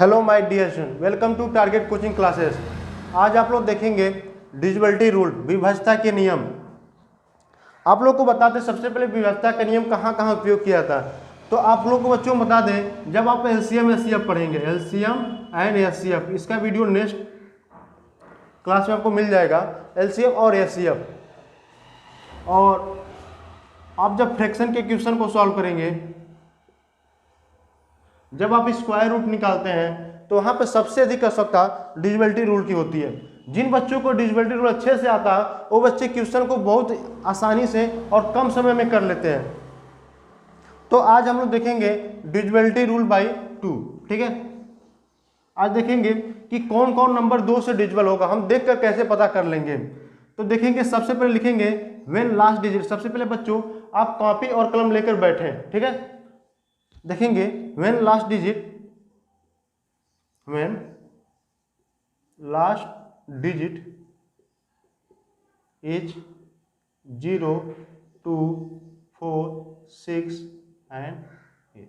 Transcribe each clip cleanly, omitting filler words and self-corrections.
Hello my dear student, welcome to target coaching classes. आज आप लोग देखेंगे डिविजिबिलिटी रूल, विभाज्यता के नियम। आप लोग को बताते सबसे पहले विभाज्यता का नियम कहाँ कहाँ उपयोग किया था। तो आप लोग को बच्चों को बता दें, जब आप एलसीएम एचसीएफ पढ़ेंगे, एलसीएम एंड एचसीएफ, इसका वीडियो नेक्स्ट क्लास में आपको मिल जाएगा, एलसीएम और एचसीएफ। और आप जब फ्रैक्शन के क्वेश्चन को सॉल्व करेंगे, जब आप स्क्वायर रूट निकालते हैं तो वहां पे सबसे अधिक आवश्यकता डिविजिबिलिटी रूल की होती है। जिन बच्चों को डिविजिबिलिटी रूल अच्छे से आता है वो बच्चे क्वेश्चन को बहुत आसानी से और कम समय में कर लेते हैं। तो आज हम लोग देखेंगे डिविजिबिलिटी रूल बाय 2। ठीक है, आज देखेंगे कि कौन कौन नंबर 2 से डिविजिबल होगा, हम देखकर कैसे पता कर लेंगे। तो देखेंगे, सबसे पहले लिखेंगे व्हेन लास्ट डिजिट। सबसे पहले बच्चों आप कॉपी और कलम लेकर बैठे, ठीक है। देखेंगे when last digit is 0, 2, 4, 6 and 8।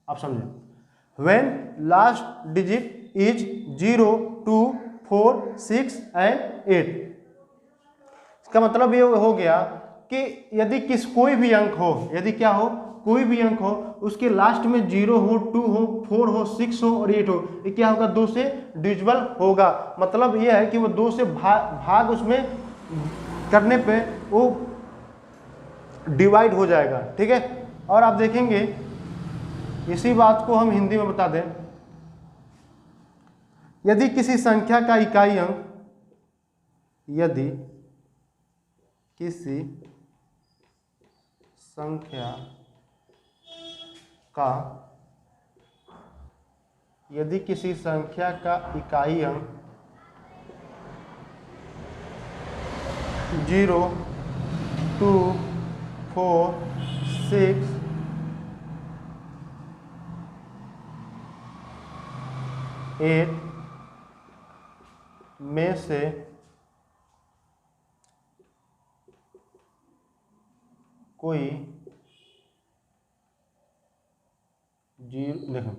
आप समझे, when last digit is 0, 2, 4, 6 and 8। इसका मतलब ये हो गया कि यदि कोई भी अंक हो, यदि क्या हो, कोई भी अंक हो, उसके लास्ट में 0 हो, 2 हो, 4 हो, 6 हो और 8 हो, ये क्या होगा, 2 से डिविजिबल होगा। मतलब ये है कि वो 2 से भाग उसमें करने पे वो डिवाइड हो जाएगा। ठीक है, और आप देखेंगे इसी बात को हम हिंदी में बता दें, यदि किसी संख्या का इकाई अंक, यदि किसी संख्या का इकाई अंक 0, 2, 4, 6, 8 में से कोई देखो,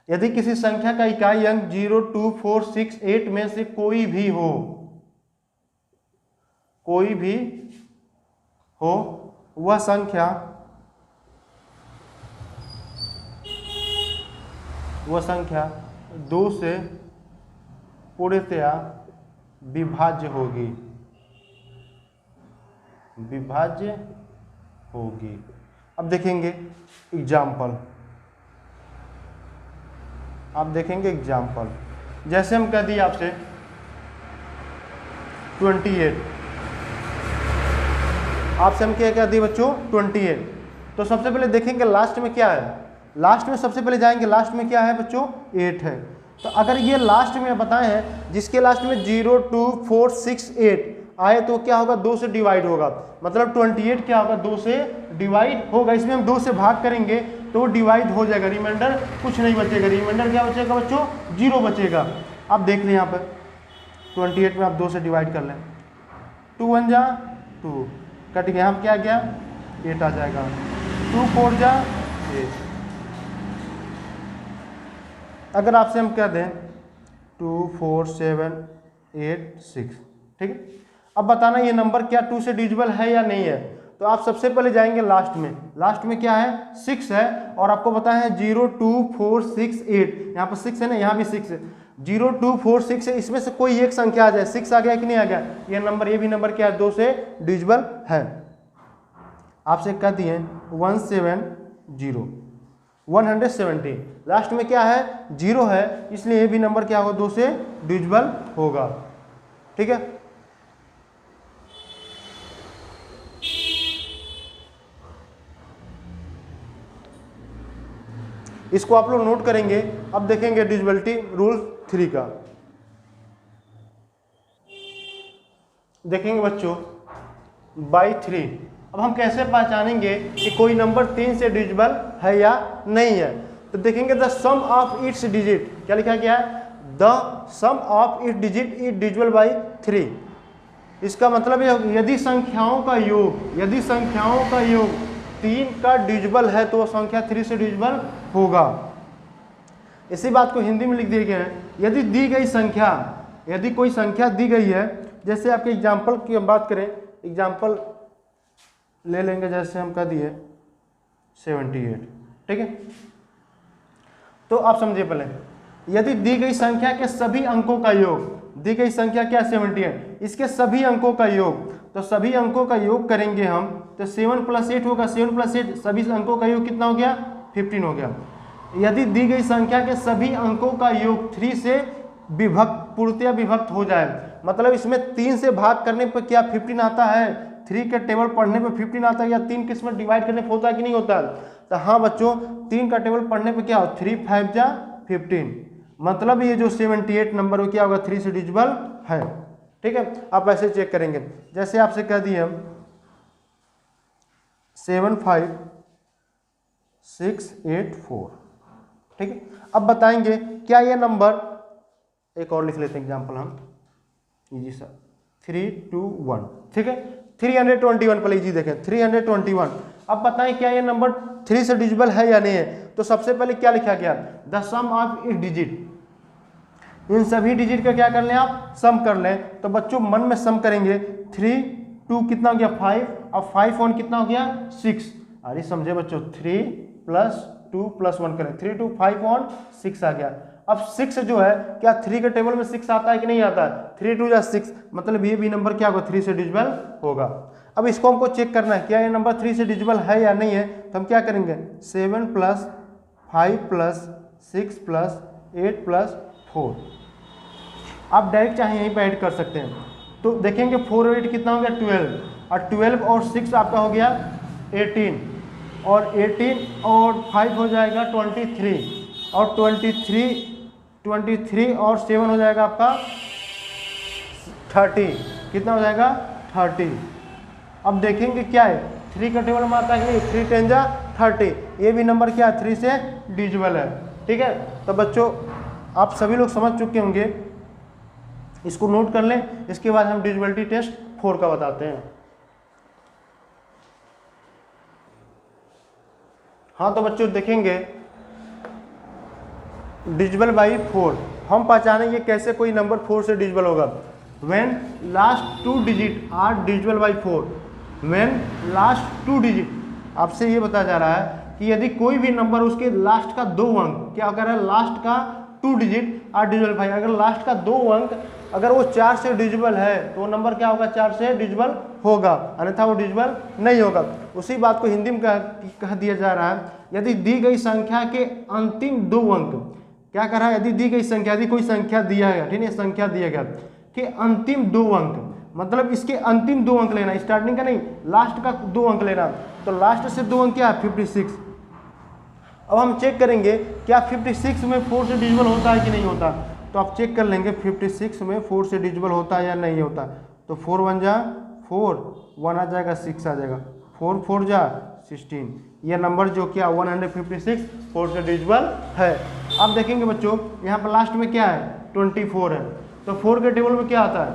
यदि किसी संख्या का इकाई अंक 0, 2, 4, 6, 8 में से कोई भी हो, वह संख्या दो से पूर्णतया विभाज्य होगी। अब देखेंगे एग्जाम्पल, जैसे हम कह दिए आपसे 28, आपसे हम क्या कह दिए बच्चों 28। तो सबसे पहले देखेंगे लास्ट में क्या है, लास्ट में सबसे पहले जाएंगे, लास्ट में क्या है बच्चों 8 है। तो अगर ये लास्ट में बताए हैं, जिसके लास्ट में 0, 2, 4, 6, 8 आए तो क्या होगा, 2 से डिवाइड होगा। मतलब 28 क्या होगा, 2 से डिवाइड होगा। इसमें हम 2 से भाग करेंगे तो वो डिवाइड हो जाएगा, रिमाइंडर कुछ नहीं बचेगा। रिमाइंडर क्या बचेगा बच्चों, 0 बचेगा। आप देख लें यहाँ पर 28 में आप 2 से डिवाइड कर लें, 2 1 जा 2, कट गया, यहाँ क्या गया 8 आ जाएगा, 2 4 जा 8। अगर आपसे हम कह दें 2 4 7 8 6, ठीक है। अब बताना ये नंबर क्या 2 से डिविजिबल है या नहीं है। तो आप सबसे पहले जाएंगे लास्ट में क्या है 6 है, और आपको पता है 0, 2, 4, 6, 8, यहाँ पर 6 है ना, यहाँ भी 6 है, 0, 2, 4, 6 है, इसमें से कोई एक संख्या आ जाए, 6 आ गया कि नहीं आ गया, ये भी नंबर क्या है 2 से डिविजिबल है। आपसे कह दिए 170, लास्ट में क्या है 0 है, इसलिए ये भी नंबर क्या होगा 2 से डिविजिबल होगा। ठीक है, इसको आप लोग नोट करेंगे। अब देखेंगे डिविजिबिलिटी रूल 3 का। देखेंगे बच्चों बाय 3। अब हम कैसे पहचानेंगे कि कोई नंबर 3 से डिविजिबल है या नहीं है। तो देखेंगे the sum of its digit, क्या लिखा गया है, the sum of its digit is divisible by 3। इसका मतलब यदि संख्याओं का योग 3 का डिविजिबल है तो वो संख्या 3 से डिविजिबल होगा। इसी बात को हिंदी में लिख दिए गए हैं, यदि दी गई संख्या, यदि कोई संख्या दी गई है, जैसे आपके एग्जाम्पल की हम बात करें, एग्जाम्पल ले लेंगे, जैसे हम कह दिए 78, ठीक है। तो आप समझिए पहले, यदि दी गई संख्या के सभी अंकों का योग, दी गई संख्या क्या 78, इसके सभी अंकों का योग, तो सभी अंकों का योग करेंगे हम, तो 7 + 8 होगा, 7 + 8 सभी अंकों का योग कितना हो गया, 15 हो गया। यदि दी गई संख्या के सभी अंकों का योग 3 से विभक्त, पूर्णतया विभक्त हो जाए, मतलब इसमें 3 से भाग करने पर क्या 15 आता है, 3 के टेबल पढ़ने पर 15 आता है, या 3 किस में डिवाइड करने पर होता है कि नहीं होता। तो हाँ बच्चों, 3 का टेबल पढ़ने पर क्या हो, 3 5 जा 15, मतलब ये जो 78 नंबर वो क्या होगा, 3 से डिविजिबल है, ठीक है। आप ऐसे चेक करेंगे, जैसे आपसे कह दिए हम 75684, ठीक है। अब बताएंगे क्या ये नंबर, एक और लिख लेते हैं एग्जाम्पल हम, जी सर 321, ठीक है। 321 पहले जी देखें, 321। अब बताएं क्या ये नंबर 3 से डिविजिबल है या नहीं है। तो सबसे पहले क्या लिखा गया, द सम ऑफ इस डिजिट, इन सभी डिजिट का क्या कर लें आप, सम कर लें। तो बच्चों मन में सम करेंगे, 3 2 कितना हो गया 5, अब 5 1 कितना हो गया 6। अरे समझे बच्चों, 3 + 2 + 1 करें, 3 2 5 1 6 आ गया। अब 6 जो है क्या 3 के टेबल में 6 आता है कि नहीं आता है, 3 2 = 6, मतलब ये भी नंबर क्या होगा 3 से डिविजिबल होगा। अब इसको हमको चेक करना है क्या ये नंबर 3 से डिविजिबल है या नहीं है। तो हम क्या करेंगे, 7 + 5 + 6 + 8 + 4, आप डायरेक्ट चाहे यहीं पर ऐड कर सकते हैं। तो देखेंगे 4 और 8 कितना हो गया 12, और 12 और 6 आपका हो गया 18, और 18 और 5 हो जाएगा 23, और 23 और 7 हो जाएगा आपका 30, कितना हो जाएगा 30। अब देखेंगे क्या है, 3 का टेबल में आता है कि नहीं, 3 10 जा 30, ये भी नंबर क्या है 3 से डिविजिबल है, ठीक है। तो बच्चों आप सभी लोग समझ चुके होंगे, इसको नोट कर लें। इसके बाद हम डिविजिबिलिटी टेस्ट 4 का बताते हैं। हाँ तो बच्चों देखेंगे डिविजिबल बाई 4, हम पहचानेंगे कैसे कोई नंबर 4 से डिविजिबल होगा। When last 2 digit are divisible by 4, when last 2 digit, आपसे ये बताया जा रहा है कि यदि कोई भी नंबर उसके लास्ट का 2 अंक क्या कर रहा है, लास्ट का 2 डिजिट आर डिविजिबल बाई, अगर लास्ट का 2 अंक अगर वो 4 से डिविजिबल है तो वो नंबर क्या होगा 4 से डिविजिबल होगा, अन्यथा वो डिविजिबल नहीं होगा। उसी बात को हिंदी में कह दिया जा रहा है, यदि दी गई संख्या के अंतिम 2 अंक, क्या कर रहा है, यदि दी गई संख्या, यदि कोई संख्या दिया गया, ठीक है, संख्या दिया गया कि अंतिम 2 अंक, मतलब इसके अंतिम 2 अंक लेना, स्टार्टिंग का नहीं, लास्ट का 2 अंक लेना। तो लास्ट से 2 अंक क्या है 56। अब हम चेक करेंगे क्या 56 में 4 से डिविजिबल होता है कि नहीं होता। तो आप चेक कर लेंगे 56 में 4 से डिविजिबल होता है या नहीं होता। तो 4 1 जा 4, 1 आ जाएगा 6 आ जाएगा, 4 4 जा 16, यह नंबर जो क्या 156 4 से डिविजिबल है। अब देखेंगे बच्चों यहाँ पर लास्ट में क्या है 24 है, तो 4 के टेबल में क्या आता है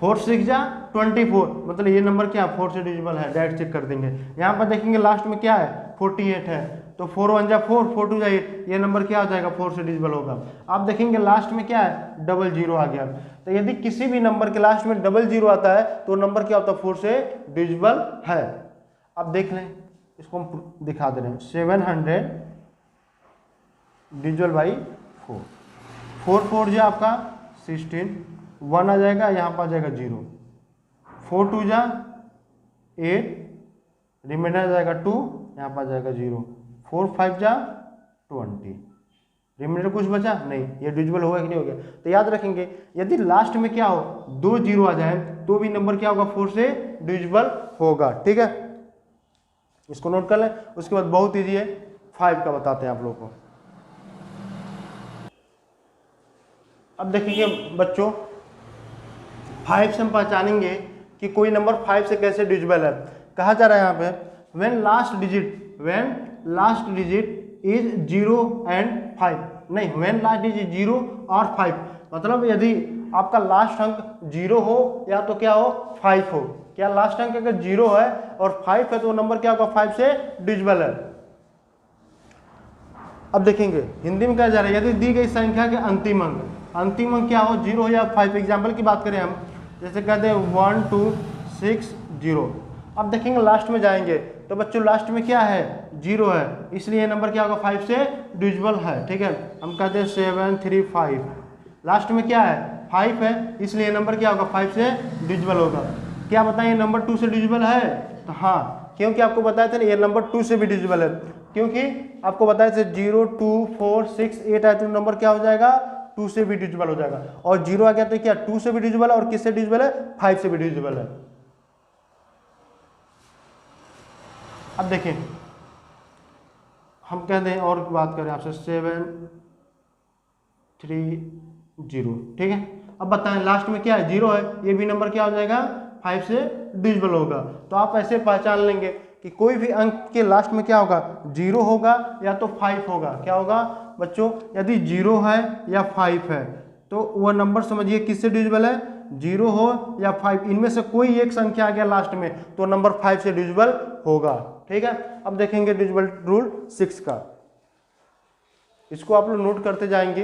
4 6 जा 24, मतलब ये नंबर क्या 4 से डिविजिबल है, डायरेक्ट चेक कर देंगे। यहाँ पर देखेंगे लास्ट में क्या है 48 है, तो 4 1 जा 4, 4 2 जा 8, ये नंबर क्या हो जाएगा 4 से डिविजिबल होगा। आप देखेंगे लास्ट में क्या है 00 आ गया। तो यदि किसी भी नंबर के लास्ट में 00 आता है तो नंबर क्या होता है 4 से डिविजिबल है। अब देख लें, इसको हम दिखा दे रहे हैं, 700 डिविजिबल बाई 4, 4 4 जो आपका 16, 1 आ जाएगा, यहाँ पर आ जाएगा 0, 4 2 जा 8, रिमाइंडर आ जाएगा 2, यहाँ पर आ जाएगा 0, 4 5 जा 20, रिमाइंडर कुछ बचा नहीं, ये डिविजिबल होगा कि नहीं हो गया। तो याद रखेंगे यदि लास्ट में क्या हो 2 0 आ जाए तो भी नंबर क्या होगा 4 से डिविजिबल होगा, ठीक है, इसको नोट कर लें। उसके बाद बहुत ईजी है 5 का बताते हैं आप लोगों को। अब देखेंगे बच्चों 5 से हम पहचानेंगे कि कोई नंबर 5 से कैसे डिविजिबल है। कहा जा रहा है यहाँ पे when last digit is 0 and 5, नहीं व्हेन लास्ट डिजिट 0 और 5, मतलब यदि आपका लास्ट अंक 0 हो या तो क्या हो 5 हो, क्या लास्ट अंक अगर 0 है और 5 है तो नंबर क्या होगा 5 से डिविजिबल है। अब देखेंगे हिंदी में क्या जा रहा है, यदि दी गई संख्या के अंतिम अंक क्या हो, 0 या 5। एग्जाम्पल की बात करें हम, जैसे कहते हैं 1 2 6 0। अब देखेंगे लास्ट में जाएंगे तो बच्चों लास्ट में क्या है, 0 है, इसलिए ये नंबर क्या होगा, 5 से डिविजिबल है। ठीक है, हम कहते हैं 7 3 5, लास्ट में क्या है, 5 है, इसलिए नंबर क्या होगा, 5 से डिविजिबल होगा। क्या बताएं, ये नंबर 2 से डिविजिबल है, तो हाँ, क्योंकि आपको बताया था ना ये नंबर 2 से भी डिविजिबल है, क्योंकि आपको बताया था 0 2 4 6 8 है, तो नंबर क्या हो जाएगा, 2 से भी डिविजिबल हो जाएगा। और 0 आ गया तो क्या 2 से भी डिविजिबल है, और किससे डिविजिबल है, 5 से भी डिविजिबल है। अब देखें, हम कहते हैं और बात करें आपसे 7 3 0। ठीक है, अब बताएं लास्ट में क्या है, 0 है, ये भी नंबर क्या हो जाएगा, 5 से डिविजिबल होगा। तो आप ऐसे पहचान लेंगे कि कोई भी अंक के लास्ट में क्या होगा, 0 होगा या तो 5 होगा। क्या होगा बच्चों, यदि 0 है या 5 है तो वह नंबर समझिए किससे डिविजिबल है, 0 हो या 5, इनमें से कोई एक संख्या आ गया लास्ट में तो नंबर 5 से डिविजिबल होगा। ठीक है, अब देखेंगे डिविजिबल रूल 6 का, इसको आप लोग नोट करते जाएंगे।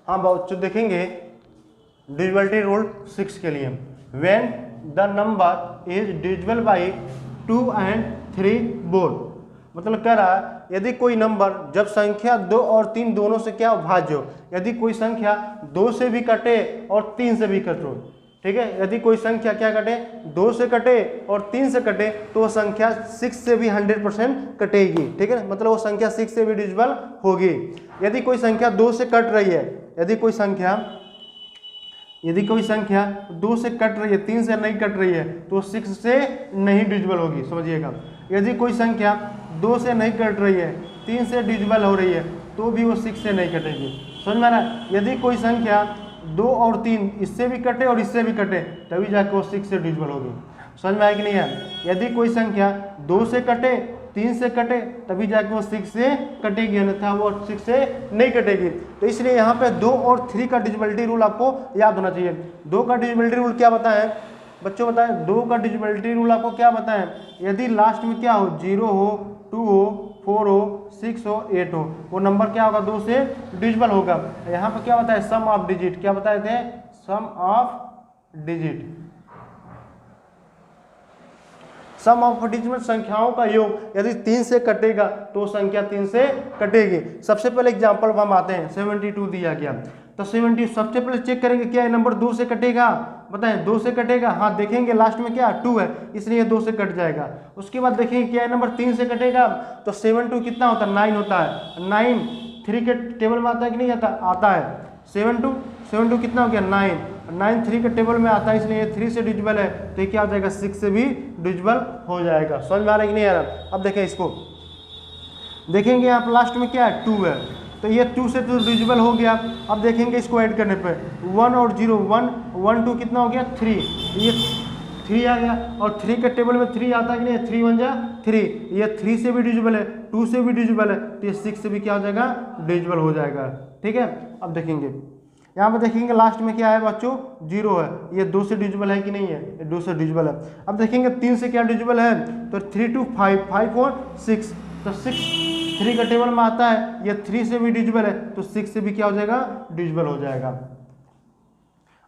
हाँ बच्चों देखेंगे डिविजिबिलिटी रूल 6 के लिए, when the number is divisible bye 2 and 3 both, मतलब कह रहा है यदि कोई नंबर जब संख्या 2 और 3 दोनों से क्या भाज्य हो, यदि कोई संख्या 2 से भी कटे और 3 से भी कटे, ठीक है, यदि कोई संख्या क्या कटे, 2 से कटे और 3 से कटे तो वो संख्या 6 से भी 100% कटेगी। ठीक है, मतलब वो संख्या 6 से भी डिविजिबल होगी। यदि कोई संख्या 2 से कट रही है, यदि कोई संख्या 2 से कट रही है, 3 से नहीं कट रही है तो 6 से नहीं डिविजिबल होगी, समझिएगा। यदि कोई संख्या 2 से नहीं कट रही है, 3 से डिविजिबल हो रही है तो भी वो 6 से नहीं कटेगी, समझ में आ रहा है। यदि कोई संख्या 2 और 3 इससे भी कटे और इससे भी कटे तभी जाके वो 6 से डिविजिबल होगी, समझ में आया कि नहीं है। यदि कोई संख्या 2 से कटे 3 से कटे तभी जाके वो 6 से कटेगी, अन्यथा वो 6 से नहीं कटेगी। तो इसलिए यहाँ पे 2 और 3 का डिविजिबिलिटी रूल आपको याद होना चाहिए। 2 का डिविजिबिलिटी रूल क्या बताएं बच्चों, बताएं 2 का डिविजिबिलिटी रूल आपको क्या बताएं, यदि लास्ट में क्या हो, 0 हो, 2 हो, 4 हो, 6 हो, 8 हो, वो नंबर क्या होगा, 2 से डिविजिबल होगा। यहाँ पे क्या बताया, सम ऑफ डिजिट, क्या बताए थे, sum of digit. Sum of digit में संख्याओं का योग यदि 3 से कटेगा तो संख्या 3 से कटेगी। सबसे पहले एग्जांपल हम आते हैं, 72 दिया गया तो 70 सबसे पहले चेक करेंगे क्या ये नंबर 2 से कटेगा, बताएं 2 से कटेगा, हाँ देखेंगे लास्ट में क्या 2 है इसलिए 2 से कट जाएगा। उसके बाद देखेंगे क्या ये नंबर 3 से कटेगा तो 72 कितना होता है, 9 होता है। 9 3 के टेबल में आता है कि नहीं आता, आता है। 72 कितना हो गया, 9 3 के टेबल में आता है इसलिए 3 से डिविजिबल है तो ये क्या हो जाएगा, 6 से भी डिविजिबल हो जाएगा। समझ में आ रहा है कि नहीं आ रहा। अब देखें इसको, देखेंगे यहाँ पर लास्ट में क्या है, 2 है तो ये 2 से 2 डिविजिबल हो गया। अब देखेंगे इसको ऐड करने पे 1 और 0 1 2 कितना हो गया, 3, ये 3 आ गया और 3 के टेबल में 3 आता है कि नहीं, 3 1 जा 3, ये 3 से भी डिविजिबल है, 2 से भी डिविजिबल है तो ये 6 से भी क्या हो जाएगा, डिविजिबल हो जाएगा। ठीक है, अब देखेंगे यहाँ पे देखेंगे लास्ट में क्या है बच्चों, 0 है, ये 2 से डिविजिबल है कि नहीं है, ये 2 से डिविजिबल है। अब देखेंगे 3 से क्या डिविजिबल है तो 3 2 5 5 और 6 तो 6 3 का टेबल में आता है, ये 3 से भी डिविजिबल है तो 6 से भी क्या हो जाएगा, डिविजिबल हो जाएगा।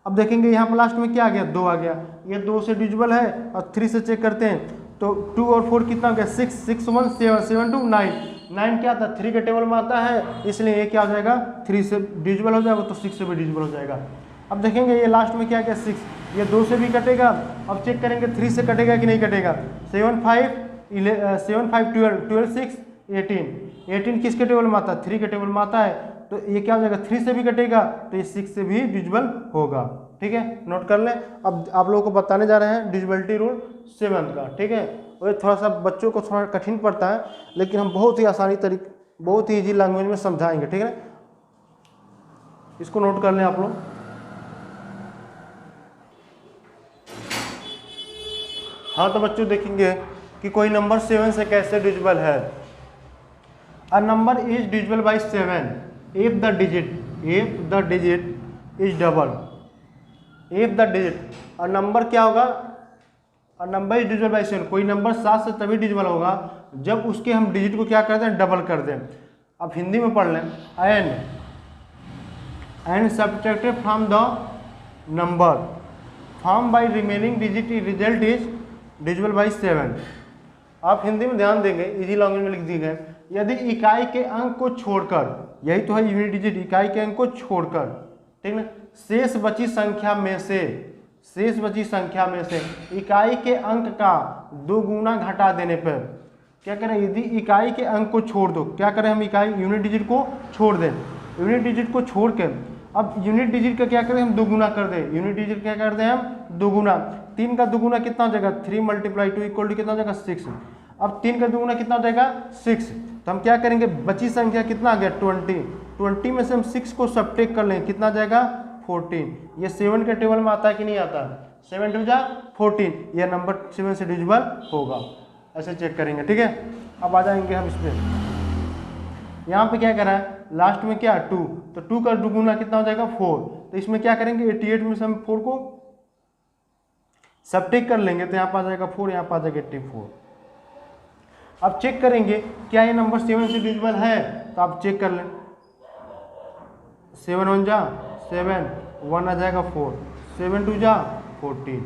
अब देखेंगे यहाँ पर लास्ट में क्या आ गया, 2 आ गया, ये 2 से डिविजिबल है और 3 से चेक करते हैं तो 2 और 4 कितना हो गया, 6 6 1 7 7 2 9 9 क्या आता है, 3 के टेबल में आता है इसलिए ये क्या हो जाएगा, 3 से डिविजिबल हो जाएगा तो 6 से भी डिविजिबल हो जाएगा। अब देखेंगे ये लास्ट में क्या गया, 6, ये 2 से भी कटेगा। अब चेक करेंगे 3 से कटेगा कि नहीं कटेगा, 7 5 12 12 6 18 किसके टेबल में आता है, 3 के टेबल में आता है तो ये क्या हो जाएगा, 3 से भी कटेगा तो ये 6 से भी डिविजिबल होगा। ठीक है, नोट कर लें। अब आप लोगों को बताने जा रहे हैं डिविजिबिलिटी रूल 7 का। ठीक है, और थोड़ा सा बच्चों को थोड़ा कठिन पड़ता है लेकिन हम बहुत ही आसानी तरीके, बहुत ही ईजी लैंग्वेज में समझाएंगे। ठीक है, इसको नोट कर लें आप लोग। हाँ तो बच्चों देखेंगे कि कोई नंबर 7 से कैसे डिविजिबल है। A number is divisible bye 7 if the digit is double, if the digit, और नंबर क्या होगा, और नंबर इज डिविजिबल बाई 7, कोई नंबर 7 से तभी डिविजिबल होगा जब उसके हम डिजिट को क्या कर दें, डबल कर दें। अब हिंदी में पढ़ लें, and subtracted from the number form by remaining digit result is divisible by 7। आप हिंदी में ध्यान देंगे, इजी लैंग्वेज में लिख दी गए, यदि इकाई के अंक को छोड़कर, यही तो है यूनिट डिजिट, इकाई के अंक को छोड़कर, ठीक ना, शेष बची संख्या में से इकाई के अंक का 2 गुना घटा देने पर क्या करें, यदि इकाई के अंक को छोड़ दो, क्या करें हम, इकाई यूनिट डिजिट को छोड़ दें, यूनिट डिजिट को छोड़ के अब यूनिट डिजिट का क्या करें हम, 2 गुना कर दें, यूनिट डिजिट क्या कर दें हम, 2 गुना। 3 का 2 गुना कितना हो जाएगा, 3 × 2 = कितना हो जाएगा, 6। अब 3 का 2 गुना कितना हो जाएगा, 6। तो हम क्या करेंगे, बची संख्या कितना आ गया, 20 में से हम 6 को सब्ट्रैक्ट कर लें, कितना जाएगा, 14। ये 7 के टेबल में आता है कि नहीं आता, 7 × 2 = 14, यह नंबर 7 से डिविजिबल होगा, ऐसे चेक करेंगे, ठीक है। अब आ जाएंगे हम इस पर, यहाँ पे क्या करा है, लास्ट में क्या 2, तो 2 का 2 गुना कितना हो जाएगा, 4। तो इसमें क्या करेंगे, 88 में से हम 4 को सब्ट्रैक्ट कर लेंगे, तो यहाँ पर आ जाएगा 4, यहाँ पर आ जाएगा 84। अब चेक करेंगे क्या ये नंबर 7 से डिविजिबल है, तो आप चेक कर लें, 7 × 1 = 7, 1 आ जाएगा 4, 7 × 2 = 14,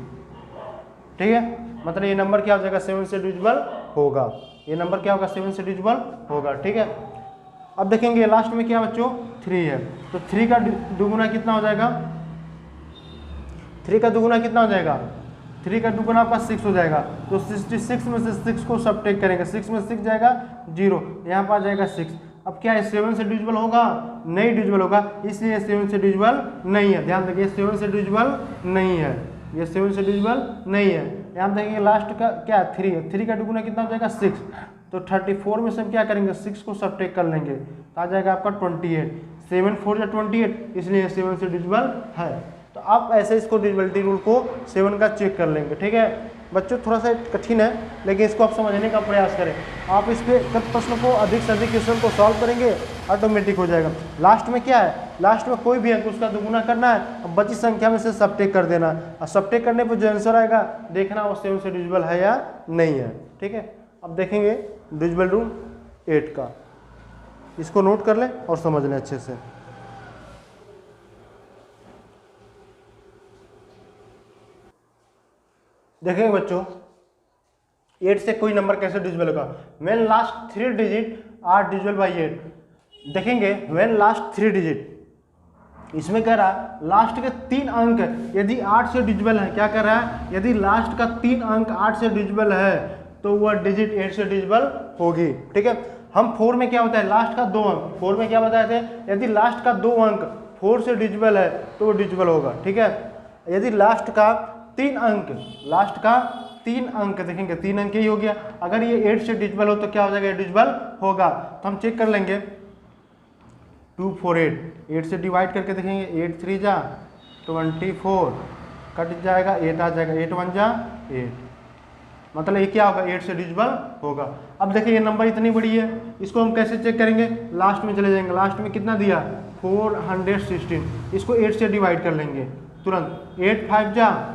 ठीक है। मतलब ये नंबर क्या हो जाएगा, 7 से डिविजिबल होगा, ये नंबर क्या होगा, 7 से डिविजिबल होगा, ठीक है। अब देखेंगे लास्ट में क्या बच्चों, 3 है, तो 3 का 2 गुना कितना हो जाएगा, 3 का 2 गुना कितना हो जाएगा, 3 का 2 गुना आपका 6 हो जाएगा, तो 66 में से 6 को सब्ट्रैक्ट करेंगे, 6 में 6 जाएगा 0, यहाँ पर आ जाएगा 6। अब क्या है, 7 से डिविजिबल होगा, नहीं डिविजिबल होगा, इसलिए 7 से डिविजिबल नहीं है, ध्यान रखिए 7 से डिविजिबल नहीं है, ये 7 से डिविजिबल नहीं है। यहाँ देखेंगे लास्ट का क्या है, 3 है, 3 का 2 गुना कितना हो जाएगा, 6, तो 34 में से हम क्या करेंगे, 6 को सब्ट्रैक्ट कर लेंगे, तो आ जाएगा आपका 28, 7 × 4 = 28, इसलिए 7 से डिविजिबल है। तो आप ऐसे इसको डिविजिबिलिटी रूल को 7 का चेक कर लेंगे, ठीक है बच्चों। थोड़ा सा कठिन है, लेकिन इसको आप समझने का प्रयास करें, आप इस पे प्रश्न को अधिक से अधिक क्वेश्चन को सॉल्व करेंगे, ऑटोमेटिक हो जाएगा। लास्ट में क्या है, लास्ट में कोई भी अंक उसका 2 गुना करना है, बची संख्या में से सब्ट्रैक्ट कर देना, और सब्ट्रैक्ट करने पर जो आंसर आएगा देखना वो 7 से डिविजिबल है या नहीं है, ठीक है। अब देखेंगे डिविजिबल रूल 8 का, इसको नोट कर लें और समझ लें अच्छे से। देखेंगे बच्चों 8 से कोई नंबर कैसे डिविजिबल होगा, when last 3 digit are divisible by 8। देखेंगे व्हेन लास्ट 3 डिजिट, इसमें कह रहा है लास्ट के 3 अंक यदि 8 से डिविजिबल है, क्या कर रहा है, यदि लास्ट का 3 अंक 8 से डिविजिबल है तो वह डिजिट 8 से डिविजिबल होगी, ठीक है। हम 4 में क्या होता है, लास्ट का 2 अंक, 4 में क्या बताए थे, यदि लास्ट का 2 अंक 4 से डिविजिबल है तो वो डिविजिबल होगा, ठीक है। यदि लास्ट का 3 अंक, लास्ट का 3 अंक देखेंगे, 3 अंक ही हो गया, अगर ये 8 से डिविजिबल हो तो क्या हो जाएगा, डिविजिबल होगा। तो हम चेक कर लेंगे 2 4 8 से डिवाइड करके देखेंगे, 8 3 = 24, कट जाएगा 8 आ जाएगा, 8 1 = 8, मतलब ये क्या होगा, 8 से डिविजिबल होगा। अब देखिए ये नंबर इतनी बड़ी है, इसको हम कैसे चेक करेंगे, लास्ट में चले जाएंगे, लास्ट में कितना दिया 416, इसको 8 से डिवाइड कर लेंगे तुरंत, 8 5 =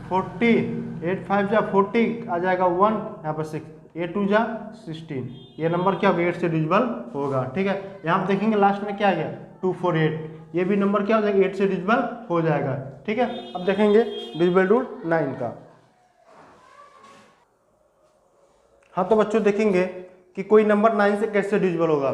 40, 8 5 = 40 आ जाएगा 1, यहाँ पर 6, 8 2 = 16, ये नंबर क्या होगा, 8 से डिविजिबल होगा, ठीक है। यहाँ पर देखेंगे लास्ट में क्या आ गया 2 4 8, ये भी नंबर क्या हो जाएगा, 8 से डिविजिबल हो जाएगा, ठीक है। अब देखेंगे डिविजिबल रूल 9 का। हाँ तो बच्चों देखेंगे कि कोई नंबर 9 से कैसे डिविजिबल होगा।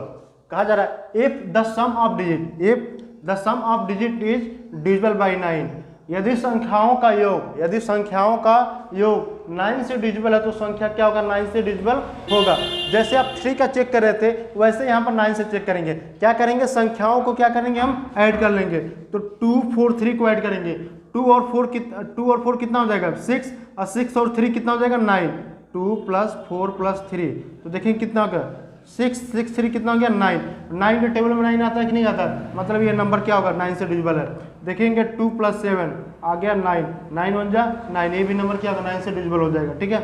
कहा जा रहा है if the sum of digit, if the sum of digit is divisible by 9, यदि संख्याओं का योग, यदि संख्याओं का योग 9 से डिविजिबल है तो संख्या क्या होगा, 9 से डिविजिबल होगा। जैसे आप 3 का चेक कर रहे थे वैसे यहाँ पर 9 से चेक करेंगे, क्या करेंगे, संख्याओं को क्या करेंगे, हम ऐड कर लेंगे, तो 2 4 3 को ऐड करेंगे, 2 और 4 कितना हो जाएगा 6, और 6 और 3 कितना हो जाएगा 9, 2 + 4 + 3, तो देखिए कितना होगा 6 6 3 कितना हो गया 9, 9 के टेबल में 9 आता है कि नहीं आता, मतलब ये नंबर क्या होगा 9 से डिविजिबल है। देखेंगे 2 + 7 आ गया 9, 9 1 = 9, ये भी नंबर क्या होगा 9 से डिविजिबल हो जाएगा, ठीक है।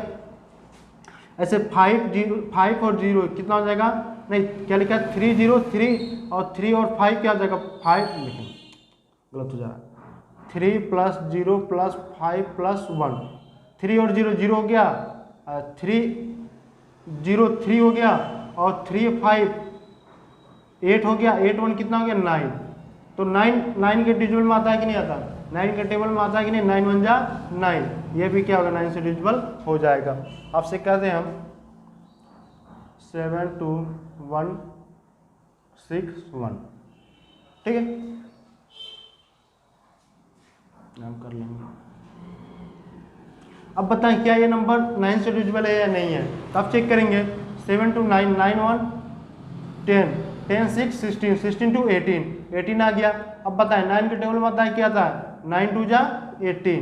ऐसे 5 और 0 कितना हो जाएगा, नहीं क्या लिखा है 3 0 3 और 3 और 5 क्या हो जाएगा 5, लिखें गलत हो जा रहा है, 3 + 0 + 5 + 1, 3 और 0 0 हो गया, 3 0 3 हो गया, और 3 5 8 हो गया, 8 1 कितना हो गया 9। तो 9 के डिजिबल में आता है कि नहीं आता, 9 के टेबल में आता है कि नहीं, 9 1 जा 9, ये भी क्या होगा 9 से डिजिबल हो जाएगा। आपसे कहते हैं हम 7 2 1 6 1, ठीक है, हम कर लेंगे। अब बताएं क्या ये नंबर 9 से डिविजिबल है या नहीं है, तो आप चेक करेंगे 7 2 9 9 1 10 10 6 16 16 2 18 18 आ गया। अब बताएं 9 के टेबल में आता है क्या था, 9 2 जा 18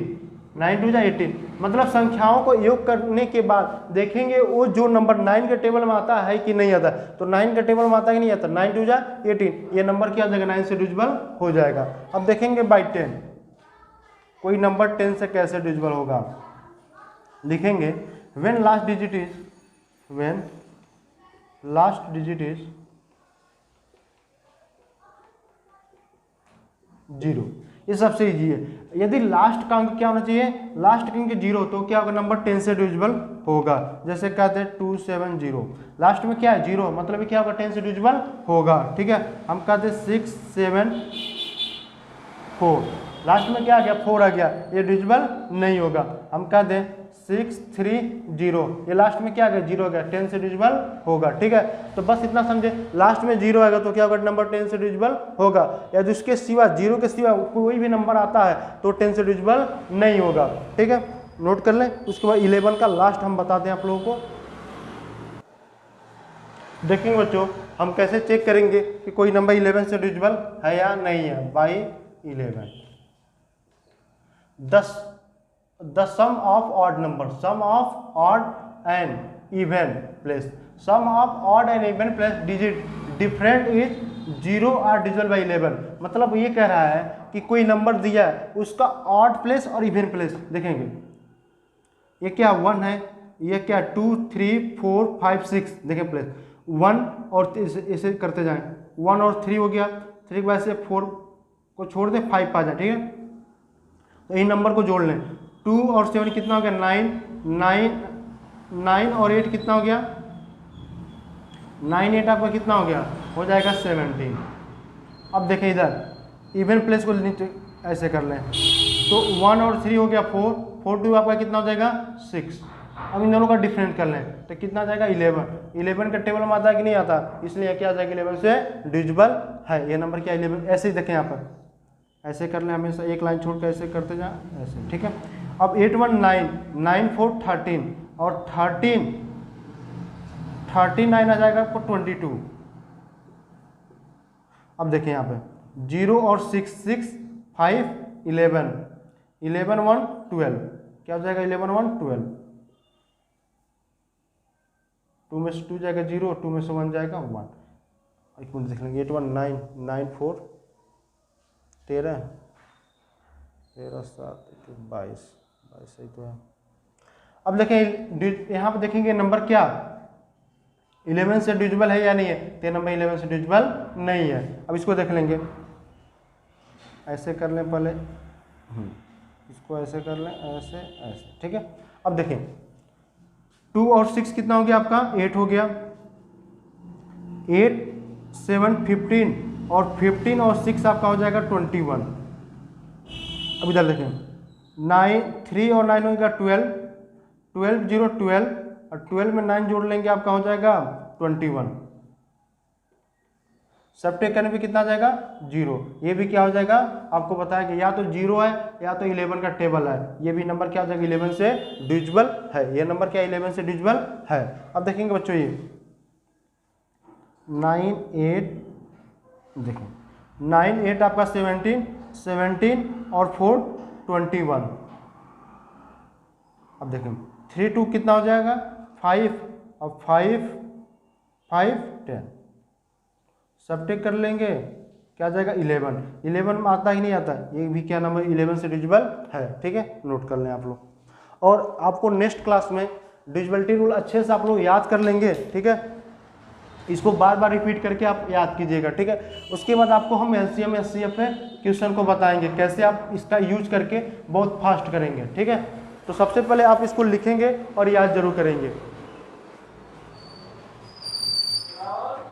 9 2 जा 18, मतलब संख्याओं को योग करने के बाद देखेंगे वो जो नंबर 9 के टेबल में आता है कि नहीं आता। तो 9 के टेबल में आता है कि नहीं आता, 9 2 जा 18, ये नंबर क्या हो जाएगा 9 से डिविजिबल हो जाएगा। अब देखेंगे बाई 10, कोई नंबर 10 से कैसे डिविजिबल होगा, लिखेंगे when last digit is 0, ये सबसे इजी है। यदि लास्ट का अंक क्या होना चाहिए, लास्ट का अंक 0, तो क्या होगा नंबर 10 से डिविजिबल होगा। जैसे कहते हैं 270, लास्ट में क्या है 0, मतलब क्या होगा 10 से डिविजिबल होगा, ठीक है। हम कहते हैं 6 7 4, लास्ट में क्या आ गया 4 आ गया, ये डिविजिबल नहीं होगा। हम कहते हैं 6 3 0, ये लास्ट में क्या आ गया 0 आ गया, 10 से डिविजिबल होगा, ठीक है। तो बस इतना समझे, लास्ट में 0 आएगा तो क्या होगा नंबर 10 से डिविजिबल होगा, या जिसके सिवा 0 के सिवा कोई भी नंबर आता है तो 10 से डिविजिबल नहीं होगा, ठीक है, नोट कर लें। उसके बाद 11 का लास्ट हम बताते हैं आप लोगों को। देखेंगे बच्चों हम कैसे चेक करेंगे कि कोई नंबर 11 से डिविजिबल है या नहीं है। By 11 the sum of odd number, sum of odd and even place, sum of odd and even place digit different is 0 or divisible by 11, मतलब ये कह रहा है कि कोई नंबर दिया है उसका ऑड प्लेस और इवन प्लेस देखेंगे। ये क्या 1 है, ये क्या 2 3 4 5 6, देखें प्लेस 1 और इसे करते जाएं, 1 और 3 हो गया, 3 के बाद से 4 को छोड़ दे 5 पा जाए, ठीक है। तो इन नंबर को जोड़ लें, 2 और 7 कितना हो गया 9 और 8 कितना हो गया 9 8 आपका कितना हो गया, हो जाएगा 17। अब देखें इधर इवन प्लेस को नीचे ऐसे कर लें, तो 1 और 3 हो गया 4 4 2 आपका कितना हो जाएगा 6। अब इन दोनों का डिफरेंट कर लें तो कितना आ जाएगा 11। 11 का टेबल में आता है कि नहीं आता, इसलिए क्या आ जाएगा 11 से डिविजिबल है। ये नंबर क्या 11, ऐसे ही देखें यहाँ पर ऐसे कर लें, हमेशा एक लाइन छोड़ कर ऐसे करते जाएं ऐसे, ठीक है। अब 8 1 9 9 4 13 और 39 आ जाएगा आपको 22। अब देखिए यहाँ पे 0 और 6 6 5 11 11 1 12, क्या हो जाएगा 11 1 12, 2 में से 2 जाएगा 0, 2 में से 1 जाएगा 1। एक मिनट देख लेंगे, 8 1 9 9 4 13 13 7 22 सही तो है। अब देखें यहाँ पे देखेंगे नंबर क्या 11 से डिविजिबल है या नहीं है, तो नंबर 11 से डिविजिबल नहीं है। अब इसको देख लेंगे, ऐसे कर लें पहले, इसको ऐसे कर लें ऐसे ऐसे, ठीक है। अब देखें 2 और 6 कितना हो गया आपका 8 हो गया, 8 7 15 और 15 और 6 आपका हो जाएगा 21। अब इधर देखें 9 3 और 9 हो जाएगा 12 12 0 12 और 12 में 9 जोड़ लेंगे आपका हो जाएगा 21। सबट्रैक्ट करने पे कितना आ जाएगा 0। ये भी क्या हो जाएगा आपको बताया कि या तो 0 है या तो 11 का टेबल है। ये भी नंबर क्या हो जाएगा 11 से डिविजिबल है। ये नंबर क्या 11 से डिविजिबल है। अब देखेंगे बच्चों ये 9 8 देखो 9 8 आपका 17 और 4 21। अब देखें 3 2 कितना हो जाएगा 5 और 5 5 10। सबट्रैक्ट कर लेंगे क्या आ जाएगा 11। 11 में आता ही नहीं आता, ये भी क्या नंबर 11 से डिविजिबल है, ठीक है, नोट कर लें आप लोग। और आपको नेक्स्ट क्लास में डिविजिबिलिटी रूल अच्छे से आप लोग याद कर लेंगे, ठीक है। इसको बार बार रिपीट करके आप याद कीजिएगा, ठीक है। उसके बाद आपको हम LCM SCF क्वेश्चन को बताएंगे कैसे आप इसका यूज करके बहुत फास्ट करेंगे, ठीक है। तो सबसे पहले आप इसको लिखेंगे और याद जरूर करेंगे।